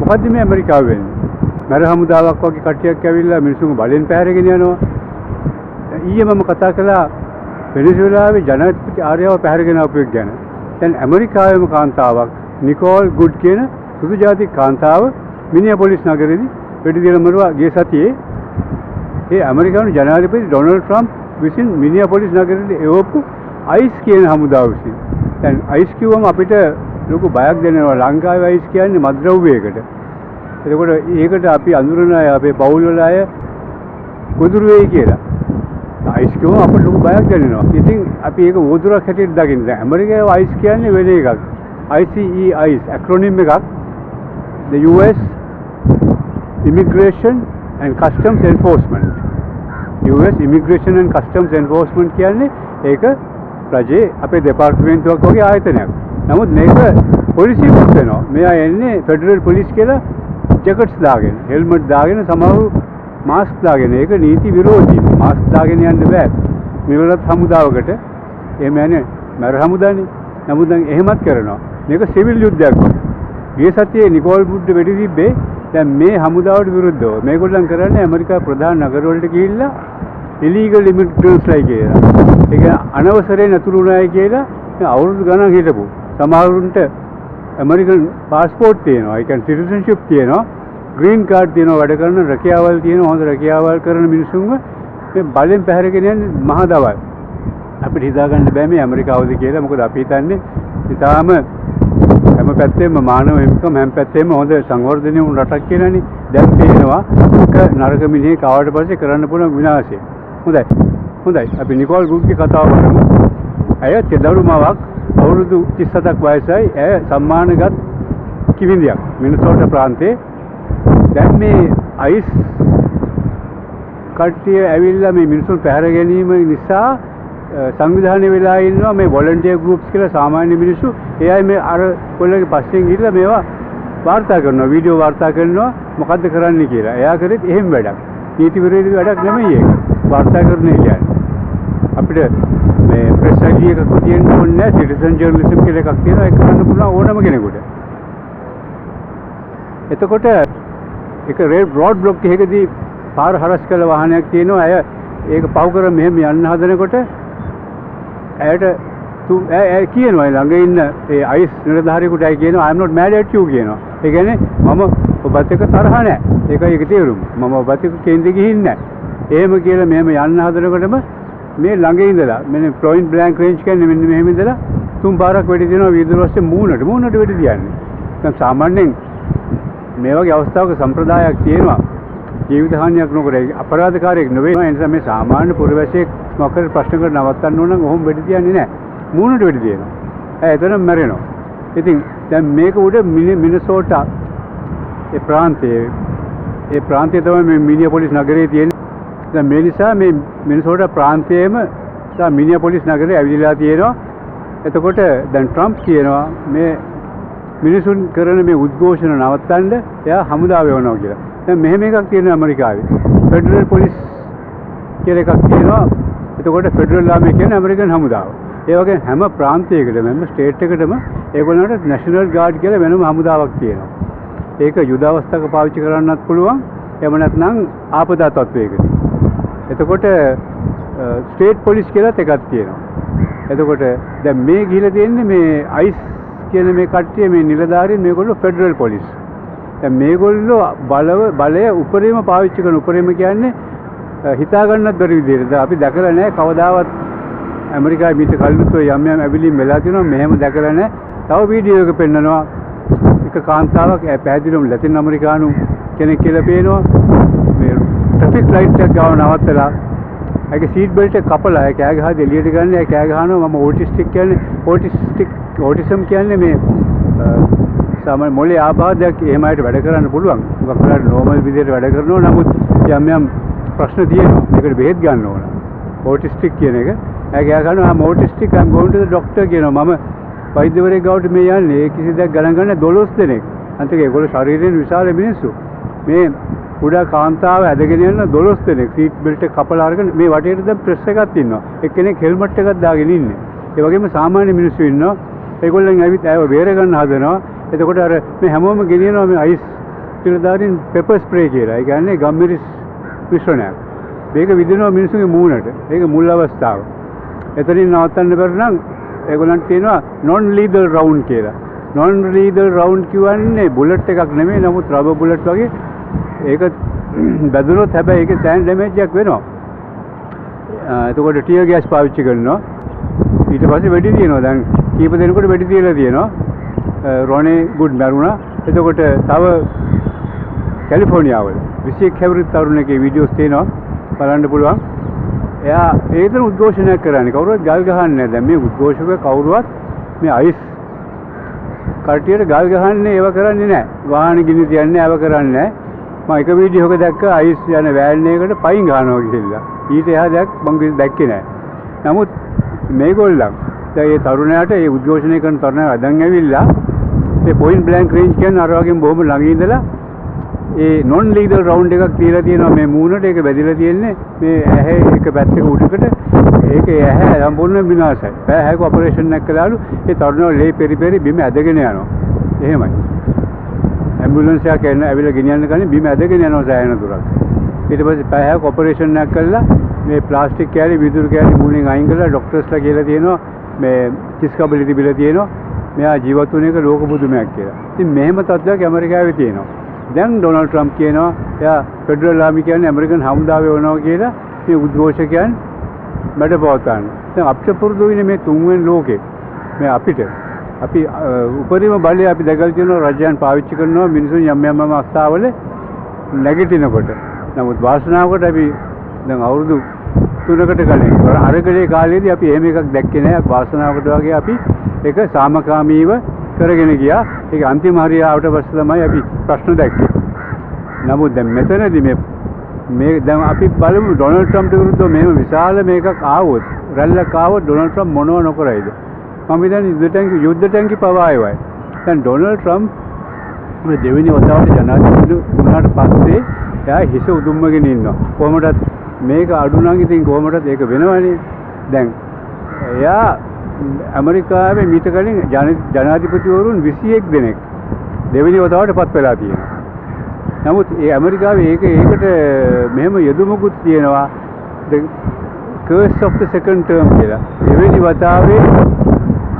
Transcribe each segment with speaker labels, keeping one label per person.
Speaker 1: මොකද්ද මේ ඇමරිකාව වෙන්නේ? මර හමුදාවක් වගේ කට්ටියක් ඇවිල්ලා මිනිස්සුන්ව බලෙන් පැහැරගෙන යනවා. ඊයේ මම කතා කළා වෙනසුලාවේ ජනාධිපති ආර්යව පැහැරගෙන ආපු එක ගැන. දැන් ඇමරිකාවේම කාන්තාවක් නිකෝල් ගුඩ් කියන සුදු ජාතික කාන්තාව මිනියාපොලිස් නගරයේදී වෙඩි තියලා මරුවා ගිය සතියේ. ඒ ඇමරිකානු ජනාධිපති ඩොනල්ඩ් ට්‍රම්ප් විසින් මිනියාපොලිස් නගරයේ එවපු අයිස් කියන හමුදාව විසින්. දැන් අයිස් කිව්වම අපිට ලොකු බයක් දැනෙනවා. ලංකාවේ අයිස් කියන්නේ මත්ද්‍රව්‍යයකට. එතකොට ඒකට අපි අඳුරන අය අපේ පවුල් වල අය ගොදුරු වෙයි කියලා. අයිස් කිව්වම අපිට ලොකු බයක් දැනෙනවා. ඉතින් අපි ඒක වෝදුරක් හැටියට දකින්න. දැන් ඇමරිකාවේ අයිස් කියන්නේ වෙන එකක්. ICE ICE acronym එකක්. The US Immigration and Customs Enforcement. US Immigration and Customs Enforcement කියන්නේ ඒක රජයේ අපේ දෙපාර්තමේන්තුවක් වගේ ආයතනයක්. නමුත් මේක පොලිසියකුත් වෙනවා. මෙයා එන්නේ ෆෙඩරල් පොලිස් කියලා ජැකට්ස් දාගෙන, හෙල්මට් දාගෙන, සමහරව මාස්ක් දාගෙන. ඒක නීති විරෝධී. මාස්ක් දාගෙන යන්න බෑ. මෙවලත් හමුදාවකට එහෙම යන්නේ මර හමුදානේ. නමුත් දැන් එහෙමත් කරනවා. මේක සිවිල් යුද්ධයක් වගේ. ගිය සතියේ නිකෝල් බුඩ් වෙඩි තිබ්බේ. දැන් මේ හමුදාවට විරුද්ධව මේගොල්ලන් කරන්නේ ඇමරිකා ප්‍රධාන නගර වලට ගිහිල්ලා ඉලීගල් ඉමිග්‍රන්ට්ස්ලා කියලා. ඒක අනවසරයෙන් අතුරු වුණායි කියලා අවුරුදු ගණන් හිටපු. සමහරුන්ට ඇමරිකන් පාස්පෝර්ට් තියෙනවා. ඒ කියන්නේ සිටිසන්ෂිප් තියෙනවා. ග්‍රීන් කාඩ් තියෙනවා. වැඩ කරන රැකියාවල් තියෙනවා. හොඳ රැකියාවල් කරන මිනිස්සුන්ව මේ බලෙන් පැහැරගෙන යන්නේ මහ දවල්. අපිට හිතාගන්න බෑ මේ ඇමරිකාවද කියලා. මොකද අපි හිතන්නේ ඉතාලම හැම පැත්තෙම මානව හිමිකම් හැම පැත්තෙම හොඳ සංවර්ධනය වුණු රටක් කියලානේ. දැන් පේනවා එක නරක මිනිහෙක් ආවට පස්සේ කරන්න පුළුවන් විනාශය. හොඳයි. අපි නිකෝල් ගුඩ්ගේ කතාව බලමු. ඇය තෙදරුමාවක් අවුරුදු 37ක් වයසයි. ඇය සම්මානගත් කිවිඳියක් මිනිසෝටා ප්‍රාන්තයේ. දැන් මේ අයිස් කට්ටිය ඇවිල්ලා මේ මිනිසුන් පැහැර ගැනීම නිසා සංවිධානය වෙලා ඉන්නවා මේ වොලන්ටියර් ගෲප්ස් කියලා සාමාන්‍ය මිනිස්සු. ඒ අය මේ අර කොල්ලගේ පස්සෙන් ගිහිල්ලා මේවා වාර්තා කරනවා, වීඩියෝ වාර්තා කරනවා මොකද්ද කරන්න කියලා. එයා කරෙත් එහෙම වැඩක්. නීති විරෝධී වැඩක් නෙමෙයි ඒක. වාර්තා කරන එක කියන්නේ. අපිට මේ ප්‍රෙස් අයිඩි එකක් තියෙන්න ඕනේ නැහැ. සිටිසන් ජර්නලිසම් කියලා එකක් තියෙනවා. ඒක කරන්න පුළුවන් ඕනම කෙනෙකුට. එතකොට ඒක රෝඩ් බ්ලොක් එකකදී පාර හරස් කළ වාහනයක් තියෙනවා. අය ඒක පව් කර මෙහෙම යන්න හදනකොට ඇයට ඇය කියනවා ළඟ ඉන්න ඒ අයිස් නිලධාරියෙකුටයි කියනවා I am not mad at you කියනවා. ඒ කියන්නේ මම ඔබත් එක්ක තරහ නැහැ. ඒකයි ඒක තේරුම. මම ඔබත් එක්ක කේන්දේ ගිහින් නැහැ. එහෙම කියලා මෙහෙම යන්න හදනකොටම මේ ළඟ ඉඳලා මෙන්න පොයින්ට් බ්ලැන්ක් රේන්ජ් කියන්නේ මෙන්න මෙහෙම ඉඳලා තුන් පාරක් වෙඩි දෙනවා වීදුරු ඔස්සේ මූණට වෙඩි දියන්නේ. දැන් සාමාන්‍යයෙන් මේ වගේ අවස්ථාවක සම්ප්‍රදායක් තියෙනවා. ජීවිත හානියක් නොකර අපරාධකාරයෙක් නෙවෙයි. ඒ නිසා මේ සාමාන්‍ය පුරවැසියෙක් මොකද ප්‍රශ්න කර නවත්තන්න ඕන නම් ඔහොම වෙඩි තියන්නේ නැහැ. මූණට වෙඩි දෙනවා. එතනම මැරෙනවා. ඉතින් දැන් මේක උඩ මිනිසෝටා ඒ ප්‍රාන්තයේ තමයි මේ මිනියාපොලිස් නගරයේ තියෙන්නේ. දැන් මේ නිසා මේ මිනිසෝටා ප්‍රාන්තයේම මිනියාපොලිස් නගරේ ඇවිදලා තියෙනවා. එතකොට දැන් ට්‍රම්ප් කියනවා මේ මිනිසුන් කරන මේ උද්ඝෝෂණ නවත්තන්න එයා හමුදාව යවනවා කියලා. දැන් මෙහෙම එකක් තියෙනවා ඇමරිකාවේ. ෆෙඩරල් පොලිස් කියලා එකක් තියෙනවා. එතකොට ෆෙඩරල් ආර්මි කියන්නේ ඇමරිකන් හමුදාව. ඒ වගේ හැම ප්‍රාන්තයකටම හැම ස්ටේට් එකකටම ඒගොල්ලන්ට නැෂනල් ගාඩ් කියලා වෙනම හමුදාවක් තියෙනවා. ඒක යුද අවස්ථාවක පාවිච්චි කරන්නත් පුළුවන්. එහෙම නැත්නම් ආපදා තත්වයකදී. එතකොට ස්ටේට් පොලිස් කියලාත් එකක් තියෙනවා. එතකොට දැන් මේ ගිහිලා තියෙන්නේ මේ අයිස් කියන මේ කට්ටිය මේ නිලධාරීන් මේගොල්ලෝ ෆෙඩරල් පොලිස්. දැන් මේගොල්ලෝ බලය උපරිම පාවිච්චි කරන උපරිම කියන්නේ හිතා ගන්නත් බැරි විදිහට. අපි දැකලා නැහැ කවදාවත් ඇමරිකාවේ මීට කලිනුත් යම් ඇවිලීම් වෙලා තියෙනවා. මෙහෙම දැකලා නැහැ. තව වීඩියෝ එක පෙන්නනවා. එක කාන්තාවක් පැහැදිලිවම ලැතින් ඇමරිකානු කෙනෙක් කියලා පේනවා. මේ ට්‍රැෆික් ලයිට් එක ගාව නවත්තලා ඒකේ සීට් බෙල්ට් එක කපලා ඒ කෑ ගහලා එළියට ගන්න. ඒ කෑ ගහනවා මම ඕටිසම් කියන්නේ මේ සාමාන්‍ය මොලේ ආබාධයක් එහෙම අයට වැඩ කරන්න පුළුවන්. මොකක් කරලා නෝමල් විදිහට වැඩ කරනවා. නමුත් යම් ප්‍රශ්න තියෙනවා. ඒකට බෙහෙත් ගන්න ඕන. ඕටිස්ටික් කියන එක. ඒ කෑ ගහනවා I'm autistic I'm going to the doctor කියනවා. මම වෛද්‍යවරයෙක් ගාවට මේ යන්නේ. ඒ කිසි දෙයක් ගණන් ගන්න 12 දෙනෙක්. අන්තික ඒගොල්ලෝ ශරීරයෙන් විශාල මිනිස්සු. මේ උඩ කාන්තාව ඇදගෙන යන 12 දෙනෙක් සීට් බෙල්ට් එක කපලා අරගෙන මේ වටේට දැන් ප්‍රෙස් එකක් ඉන්නවා. එක්කෙනෙක් හෙල්මට් එකක් දාගෙන ඉන්නේ. ඒ වගේම සාමාන්‍ය මිනිස්සු ඉන්නවා. ඒගොල්ලන් ඇවිත් ඇව බේර ගන්න හදනවා. එතකොට අර මේ හැමෝම ගෙනියනවා මේ අයිස් නිලධාරීන් පෙපර් ස්ප්‍රේ කියලා. ඒ කියන්නේ ගම්මිරිස් මිශ්‍රණයක්. මේක විදිනවා මිනිස්සුගේ මූණට. ඒක මුල් අවස්ථාව. එතනින් නවත්තන්න බැරි නම් ඒගොල්ලන්ට කියනවා non lethal round කියලා. non lethal round කියන්නේ බුලට් එකක් නෙමෙයි. නමුත් රබර් බුලට් වගේ ඒක බැදුනොත් හැබැයි ඒකේ සෑහෙන ඩැමේජ් එකක් වෙනවා. එතකොට ටියර් ගෑස් පාවිච්චි කරනවා. ඊට පස්සේ වෙඩි තියනවා. දැන් කීප දෙනෙකුට වෙඩි තියලා තියෙනවා. රොනේ ගුඩ් මැරුණා. එතකොට තව කැලිෆෝනියාවල 21 හැවිරිදි තරුණයෙක්ගේ වීඩියෝස් තියෙනවා. බලන්න පුළුවන්. එයා ඒතර උද්ඝෝෂණයක් කරන්නේ. කවුරුවත් ගල් ගහන්නේ නැහැ. දැන් මේ උද්ඝෝෂක කවුරුවත් මේ අයිස් කට්ටියට ගල් ගහන්නේ ඒව කරන්නේ නැහැ. වාහන ගිනි තියන්නේ ඒව කරන්නේ නැහැ. මම එක වීඩියෝ එකක දැක්ක අයිස් යන වෑන් එකකට පයින් ගහනවා කියලා. ඊට එහා දෙයක් මම දැක්කේ නැහැ. නමුත් මේගොල්ලන් දැන් මේ තරුණයාට මේ උද්ඝෝෂණය කරන තරුණයා අදන් ඇවිල්ලා මේ පොයින්ට් බ්ලැන්ක් රේන්ජ් කියන්නේ අර වගේම බොහොම ළඟ ඉඳලා ඒ non lethal round එකක් තියලා තියෙනවා මේ මූණට. ඒක වැදිලා තියෙන්නේ මේ ඇහැ එක පැත්තක උඩකට. ඒක ඇහැ සම්පූර්ණ විනාශයි. පැය 6ක ඔපරේෂන් එකක් කළාලු. ඒ තරුණයා ලේ පෙරි බිම ඇදගෙන යනවා. එහෙමයි. ඇම්බියුලන්ස් එකක් ඇවිල්ලා ගෙනියන්න ගන්නේ බිම ඇදගෙන යනවා සෑහෙන දුරක්. ඊට පස්සේ පැය 6ක ඔපරේෂන් එකක් කළා. මේ ප්ලාස්ටික් කෑලි විදුරු කෑලි මූණෙන් අයින් කරලා ડોක්ටර්ස්ලා කියලා තියෙනවා මේ කිස් කබලි තිබිලා තියෙනවා. මෙයා ජීවත් වුණ එක ලෝක පුදුමයක් කියලා. ඉතින් මෙහෙම තත්ත්වයක් ඇමරිකාවේ තියෙනවා. දැන් ඩොනල්ඩ් ට්‍රම්ප් කියනවා එයා ෆෙඩරල් ආර්මි කියන්නේ ඇමරිකන් හමුදාවේ වෙනවා කියලා මේ උද්ඝෝෂකයන් මැඩ පවත්වන්න. දැන් අපිට පුරුදු වෙන්නේ මේ තුන්වෙනි ලෝකේ. මේ අපි උපරිම බලය අපි දැකලා තියෙනවා රජයන් පාවිච්චි කරනවා මිනිසුන් යම් අවස්ථාවල නැගිටිනකොට. නමුත් වාසනාවකට අපි දැන් අවුරුදු 3කට කලින් අරගලේ කාලේදී අපි එහෙම එකක් දැක්කේ නැහැ. වාසනාවකට වගේ අපි ඒක සාමකාමීව කරගෙන ගියා. ඒක අන්තිම හරියාවට පස්සේ තමයි අපි ප්‍රශ්න දැක්කේ. නමුත් දැන් මෙතනදී මේ දැන් අපි බලමු ඩොනල්ඩ් ට්‍රම්ප්ට විරුද්ධව මෙහෙම විශාල මේකක් ආවොත් රැල්ලක් ආවොත් ඩොනල්ඩ් ට්‍රම්ප් මොනව නොකරයිද? මම හිතන්නේ යුද්ධ ටැංකි පවා ආවයි. දැන් ඩොනල්ඩ් ට්‍රම්ප් මේ දෙවෙනි වතාවට ජනාධිපති වුණාට පස්සේ එයා හිස උදුම්මගෙන ඉන්නවා. කොහොමදත් මේක අඩු නම් ඉතින් කොහොමදත් ඒක වෙනවනේ. දැන් එයා ඇමරිකාවේ මීට කලින් ජනාධිපතිවරුන් 21 දෙනෙක් දෙවෙනි වතාවට පත් වෙලා තියෙනවා. නමුත් ඒ ඇමරිකාවේ ඒකට මෙහෙම යෙදුමකුත් තියෙනවා the curse of the second term කියලා. දෙවෙනි වතාවේ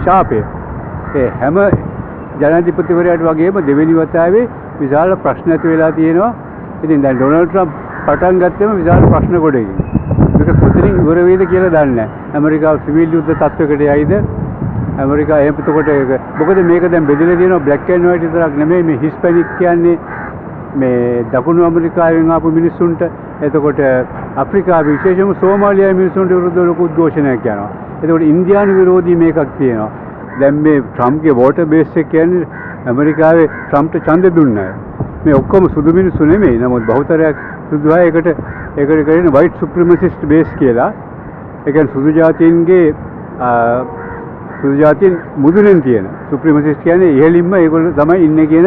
Speaker 1: ශාපය. ඒ හැම ජනාධිපතිවරයාට වගේම දෙවෙනි වතාවේ විශාල ප්‍රශ්න ඇති වෙලා තියෙනවා. ඉතින් දැන් ඩොනල්ඩ් ට්‍රම්ප් පටන් ගත්තම විශාල ප්‍රශ්න ගොඩකින්. මේක කොතනින් ඉවර වෙයිද කියලා දන්නේ නැහැ. ඇමරිකාව සිවිල් යුද්ධ තත්ත්වයකට යයිද? ඇමරිකාව එහෙම එතකොට මොකද මේක දැන් බෙදලා තියෙනවා බ්ලැක් ඇන්ඩ් වයිට් විතරක් නෙමෙයි මේ හිස්පැනික් කියන්නේ මේ දකුණු ඇමරිකාවෙන් ආපු මිනිස්සුන්ට. එතකොට අප්‍රිකාවේ විශේෂයෙන්ම සෝමාලියාවේ මිනිස්සුන්ට විරුද්ධව ලොකු උද්ඝෝෂණයක් යනවා. එතකොට ඉන්දියානු විරෝධී මේකක් තියෙනවා. දැන් මේ ට්‍රම්ප්ගේ වෝටර් බේස් එක කියන්නේ ඇමරිකාවේ ට්‍රම්ප්ට ඡන්දෙ දුන්නා. මේ ඔක්කොම සුදු මිනිස්සු නෙමෙයි. නමුත් බහුතරයක් සුදු අය ඒකට කියන්නේ white supremacist base කියලා. ඒ කියන්නේ සුදු ජාතීන් මුදුනෙන් තියෙන supremacist කියන්නේ ඉහළින්ම ඒගොල්ලෝ තමයි ඉන්නේ කියන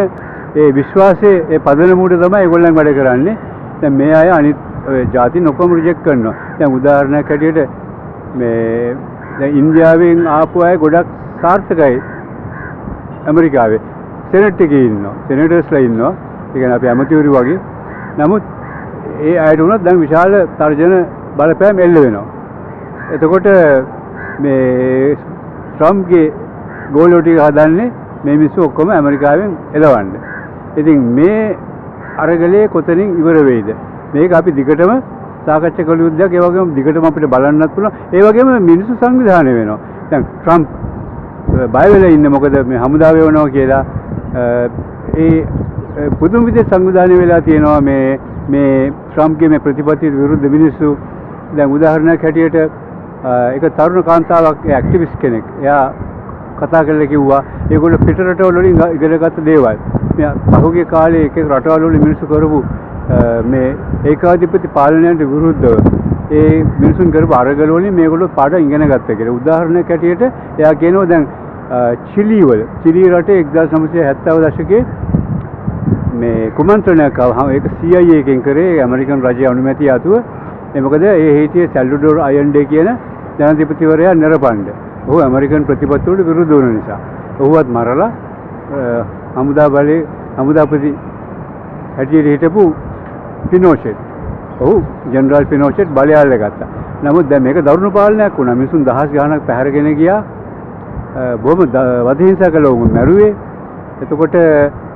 Speaker 1: ඒ විශ්වාසයේ ඒ පදනම උඩ තමයි ඒගොල්ලන් වැඩ කරන්නේ. දැන් මේ අය අනිත් ජාතීන් ඔක්කොම රිජෙක්ට් කරනවා. දැන් උදාහරණයක් හැටියට මේ දැන් ඉන්දියාවෙන් ආපු අය ගොඩක් සාර්ථකයි ඇමරිකාවේ. සෙනෙට් එකේ ඉන්නවා. සෙනටර්ස්ලා ඉන්නවා. ඒ කියන්නේ අපි ඇමතිවරු වගේ. නමුත් ඒ අයට උනත් දැන් විශාල තර්ජන බලපෑම් එල්ල වෙනවා. එතකොට මේ ට්‍රම්ප්ගේ ගෝලෝ ටික හදන්නේ මේ මිනිස්සු ඔක්කොම ඇමරිකාවෙන් එලවන්න. ඉතින් මේ අරගලේ කොතනින් ඉවර වෙයිද? මේක අපි දිගටම සාකච්ඡා කළ යුද්ධයක්. ඒ වගේම දිගටම අපිට බලන්නත් පුළුවන්. ඒ වගේම මිනිස්සු සංවිධානය වෙනවා. දැන් ට්‍රම්ප් බය වෙලා ඉන්නේ මොකද මේ හමුදාව වෙනවා කියලා. ඒ පුදුම විදිහට සංවිධානය වෙලා තියෙනවා මේ ට්‍රම්ප්ගේ මේ ප්‍රතිපත්ති විරුද්ධ මිනිස්සු. දැන් උදාහරණයක් හැටියට එක තරුණ කාන්තාවක් ඇක්ටිවිස්ට් කෙනෙක්. එයා කතා කරලා කිව්වා ඒගොල්ලෝ පිට රටවල වලින් ඉගෙනගත්ත දේවල්. මේ පහුගිය කාලේ එක රටවල වල මිනිස්සු කරපු මේ ඒකාධිපති පාලනයට විරුද්ධව ඒ මිනිසුන් කරපු අරගල වලින් මේගොල්ලෝ පාඩම් ඉගෙන ගත්තා කියලා. උදාහරණයක් හැටියට එයා කියනවා දැන් චිලි රටේ 1970 දශකයේ මේ කුමන්ත්‍රණයක් ආවම ඒක CIA එකෙන් කරේ ඇමරිකන් රජයේ අනුමැතිය අතුව. ඒ මොකද ඒ හිටියේ සැල්වඩෝර් අයන්ඩේ කියන ජනාධිපතිවරයා නිරපණ්ඩ. ඔහු ඇමරිකන් ප්‍රතිපත්තිවලට විරුද්ධ වුණ නිසා ඔහුවත් මරලා හමුදාපති හැටියට හිටපු පිනෝෂෙට්. ඔහු ජෙනරල් පිනෝෂෙට් බලය අල්ලගත්තා. නමුත් දැන් මේක දරුණු පාලනයක් වුණා. මිනිසුන් දහස් ගාණක් පැහැරගෙන ගියා. බොහොම වද හිංසා කළා උන් මැරුවේ. එතකොට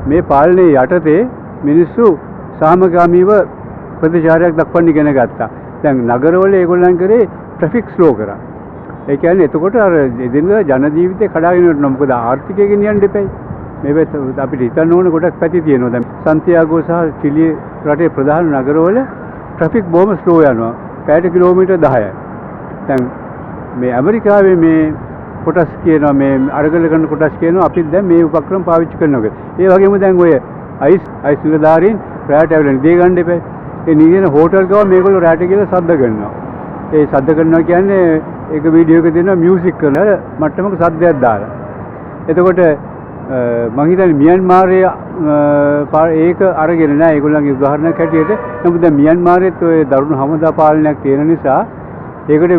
Speaker 1: මේ පාලනයේ යටතේ මිනිස්සු සාමගාමීව ප්‍රතිචාරයක් දක්වන්න ඉගෙන ගත්තා. දැන් නගරවල ඒගොල්ලන් කරේ ට්‍රැෆික් ස්ලෝ කරා. ඒ කියන්නේ එතකොට අර එදිනෙදා ජන ජීවිතේ කඩාගෙන යනවා. මොකද ආර්ථිකය ගෙනියන්න දෙපැයි. මේ පැත්ත අපිට හිතන්න ඕන ගොඩක් පැති තියෙනවා. දැන් සන්තියාගෝ සහ චිලි රටේ ප්‍රධාන නගරවල ට්‍රැෆික් බොහොම ස්ලෝ යනවා. පැයට කිලෝමීටර් 10යි. දැන් මේ ඇමරිකාවේ මේ කොටස් කියනවා මේ අරගල කරන කොටස් කියනවා අපිත් දැන් මේ උපක්‍රම පාවිච්චි කරනවා. ඒ වගේම දැන් ඔය අයිස් නිලධාරීන් රැට ඇවිල්ලා නිදි ගන්න දෙපැයි. ඒ නිදින හෝටල් ගාව මේගොල්ලෝ රැට කියලා සද්ද කරනවා. ඒ සද්ද කරනවා කියන්නේ ඒක වීඩියෝ එකක තියෙනවා මියුසික් කරන මට්ටමක සද්දයක් දාලා. එතකොට මම හිතන්නේ මියන්මාරයේ ඒක අරගෙන නැහැ ඒගොල්ලන්ගේ උදාහරණයක් හැටියට. නමුත් දැන් මියන්මාරයේත් ඔය දරුණු හමුදා පාලනයක් තියෙන නිසා ඒකට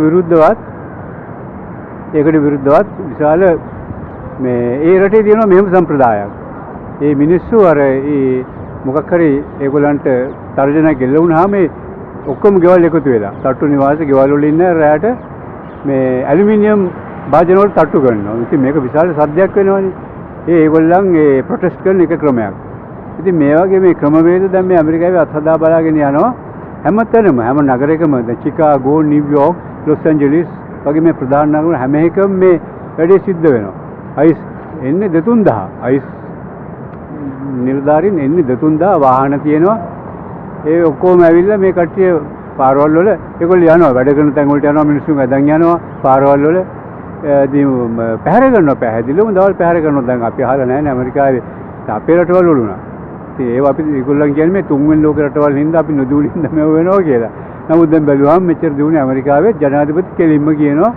Speaker 1: විරුද්ධවත් විශාල මේ ඒ රටේ තියෙනවා මෙහෙම සම්ප්‍රදායක්. ඒ මිනිස්සු අර ඒ මොකක් හරි ඒගොල්ලන්ට තර්ජනයක් එල්ල වුණාම ඔක්කොම ගෙවල් එකතු වෙලා තට්ටු නිවාස ගෙවල් වල ඉන්න රැට මේ ඇලුමිනියම් භාජන වල තට්ටු කරනවා. ඉතින් මේක විශාල සද්දයක් වෙනවනේ. ඒගොල්ලන් ඒ ප්‍රොටෙස්ට් කරන එක ක්‍රමයක්. ඉතින් මේ වගේ මේ ක්‍රමවේද දැන් මේ ඇමරිකාවේ අත්හදා බලාගෙන යනවා. හැමතැනම හැම නගරයකම දැන් චිකාගෝ, නිව්යෝර්ක්, ලොස් ඇන්ජලිස් වගේ මේ ප්‍රධාන නගර හැම එකම මේ වැඩේ සිද්ධ වෙනවා. අයිස් එන්නේ 2000. අයිස් නිලධාරීන් එන්නේ 2000 වාහන තියෙනවා. ඒ ඔක්කොම ඇවිල්ලා මේ කට්ටිය පාරවල් වල ඒගොල්ලෝ යනවා වැඩ කරන තැන් වලට යනවා මිනිස්සු ගදන් යනවා පාරවල් වල පැහැර කරනවා පැහැදිලිවම දවල් පැහැර කරනවා. දැන් අපි අහලා නැහැ නේ ඇමරිකාවේ අපේ රටවල් වල උනා. ඉතින් ඒව අපි ඒගොල්ලන් කියන්නේ මේ තුන්වෙනි ලෝක රටවල් හින්දා අපි නොදූලින්ද මේව වෙනවා කියලා. නමුත් දැන් බැලුවාම මෙච්චර දිනුනේ ඇමරිකාවේ ජනාධිපති කෙලින්ම කියනවා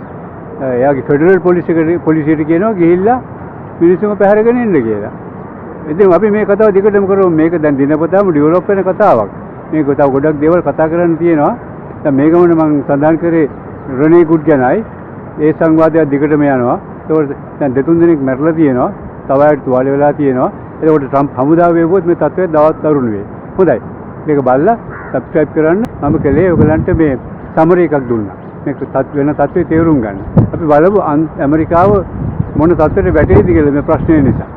Speaker 1: එයාගේ ෆෙඩරල් පොලිසියට කියනවා ගිහිල්ලා මිනිස්සුම පැහැරගෙන ඉන්න කියලා. ඉතින් අපි මේ කතාව දිගටම කරමු. මේක දැන් දිනපතාම ඩෙවලොප් වෙන කතාවක්. මේක තව ගොඩක් දේවල් කතා කරන්න තියෙනවා. දැන් මේකම මම සඳහන් කරේ රනේ ගුඩ් ගැනයි. ඒ සංවාදයක් දිගටම යනවා. ඒකට දැන් දෙතුන් දිනක් මැරලා තියෙනවා. තව අයට තුවාල වෙලා තියෙනවා. ඒකට ට්‍රම්ප් හමුදාව වේවුවොත් මේ තත්ත්වය දවස් දරුණු වෙයි. හොඳයි. මේක බලලා සබ්ස්ක්‍රයිබ් කරන්න. මම කලේ ඔයගලන්ට මේ සමරි එකක් දුන්නා. මේක වෙන තත්ත්වේ තේරුම් ගන්න. අපි බලමු ඇමරිකාව මොන තත්ත්වයකට වැටෙයිද කියලා මේ ප්‍රශ්නේ නිසා.